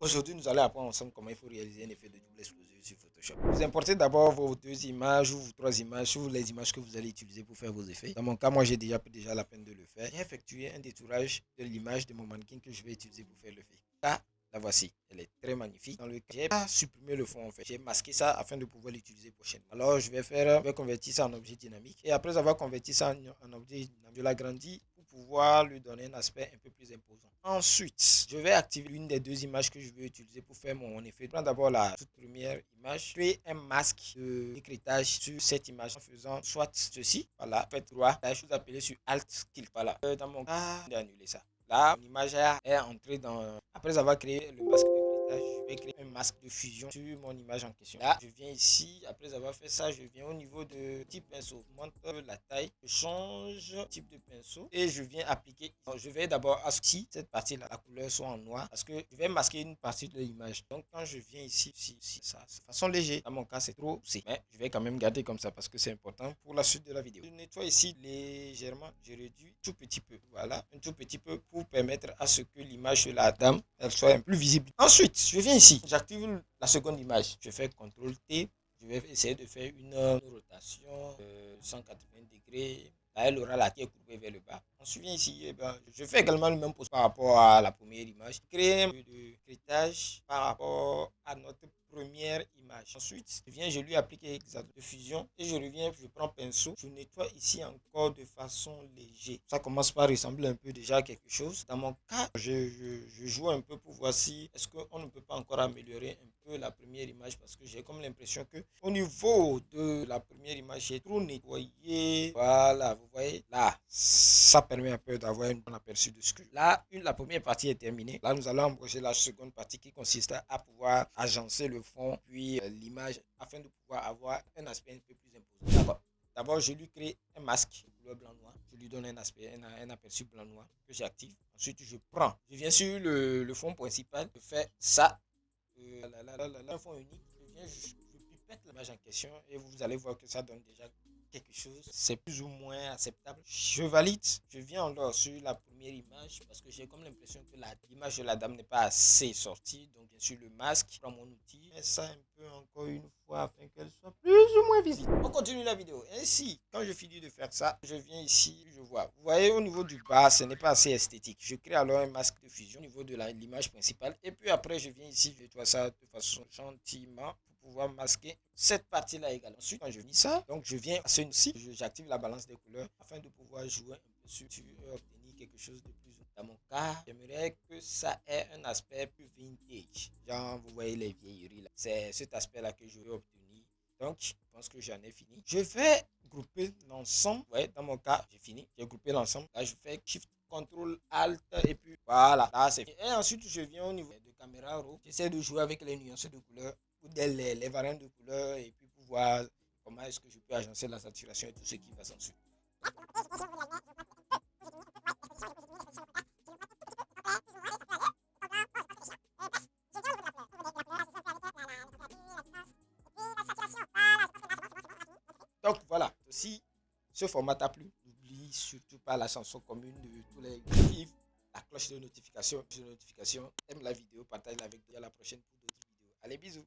Aujourd'hui, nous allons apprendre ensemble comment il faut réaliser un effet de double exposure sur Photoshop. Vous importez d'abord vos deux images ou vos trois images sur les images que vous allez utiliser pour faire vos effets. Dans mon cas, moi, j'ai déjà pris la peine de le faire. J'ai effectué un détourage de l'image de mon mannequin que je vais utiliser pour faire l'effet. Là, la voici. Elle est très magnifique. Dans le cas, j'ai pas supprimé le fond en fait. J'ai masqué ça afin de pouvoir l'utiliser prochainement. Alors, je vais convertir ça en objet dynamique. Et après avoir converti ça en objet dynamique, je l'agrandis pour pouvoir lui donner un aspect un peu plus imposant. Ensuite, je vais activer l'une des deux images que je veux utiliser pour faire mon effet. Je prends d'abord la toute première image, créer un masque de décrétage sur cette image en faisant soit ceci, voilà, faites droit, la chose appelée sur Alt Click, voilà. Dans mon cas, je vais annuler ça. Là, l'image est entrée dans. Après avoir créé le masque de décrétage, je vais créer un masque de fusion sur mon image en question. Là, je viens ici, après avoir fait ça, je viens au niveau de type pinceau, je monte la taille, je change type de pinceau et je viens appliquer. Donc, je vais d'abord à ce que cette partie-là, la couleur soit en noir parce que je vais masquer une partie de l'image. Donc, quand je viens ici, ça, de façon légère, dans mon cas, c'est trop poussé. Mais je vais quand même garder comme ça parce que c'est important pour la suite de la vidéo. Je nettoie ici légèrement, je réduis tout petit peu. Voilà, un tout petit peu pour permettre à ce que l'image de la dame, elle soit un peu plus visible. Ensuite, je viens ici, j'active la seconde image. Je fais CTRL T. Je vais essayer de faire une rotation de 180 degrés. Là, elle aura la tête courbée vers le bas. Ensuite, ici, eh ben, je fais également le même pose par rapport à la première image. Créer un peu de crétage par rapport à notre première image. Ensuite, je lui applique de fusion et je reviens, je prends pinceau, je nettoie ici encore de façon légère. Ça commence par ressembler un peu déjà à quelque chose. Dans mon cas, je joue un peu pour voir si est-ce qu'on ne peut pas encore améliorer un peu la première image parce que j'ai comme l'impression que au niveau de la première image, j'ai trop nettoyé. Voilà, vous voyez, là, ça permet un peu d'avoir un bon aperçu de ce que. Là, la première partie est terminée. Là, nous allons embaucher la seconde partie qui consiste à pouvoir agencer le fond, puis l'image, afin de pouvoir avoir un aspect un peu plus imposant. D'accord. D'abord, je lui crée un masque de couleur blanc-noir. Je lui donne un aspect, un aperçu blanc-noir que j'active. Ensuite, je viens sur le fond principal, je fais ça, un fond unique. Je pipette l'image en question et vous allez voir que ça donne déjà quelque chose. C'est plus ou moins acceptable. Je valide. Je viens alors sur la première image parce que j'ai comme l'impression que l'image de la dame n'est pas assez sortie. Donc, bien sûr, le masque, je prends mon outil, mets ça un peu encore une fois afin qu'elle soit plus ou moins visible. On continue la vidéo. Ainsi, quand je finis de faire ça, je viens ici, je vois. Vous voyez, au niveau du bas, ce n'est pas assez esthétique. Je crée alors un masque de fusion au niveau de l'image principale. Et puis après, je viens ici, je nettoie ça de façon gentiment pouvoir masquer cette partie-là également. Ensuite, quand je finis ça, donc je viens à ce-ci, j'active la balance des couleurs afin de pouvoir jouer un peu sur obtenir quelque chose de plus. Dans mon cas, j'aimerais que ça ait un aspect plus vintage. Genre, vous voyez les vieilleries là. C'est cet aspect-là que je veux obtenir. Donc, je pense que j'en ai fini. Je vais grouper l'ensemble. Vous voyez, dans mon cas, j'ai fini. J'ai groupé l'ensemble. Là, je fais Shift, CTRL, Alt, et puis voilà. Là, c'est fini. Et ensuite, je viens au niveau de caméra raw. J'essaie de jouer avec les nuances de couleurs ou les variantes de couleurs et puis pour voir comment est-ce que je peux agencer la saturation et tout ce qui va s'en suivre. Donc voilà, si ce format t'a plu, n'oublie surtout pas la chanson commune de tous les actifs, la cloche de notification, aime la vidéo, partage-la avec toi. À la prochaine pour d'autres vidéos. Allez, bisous.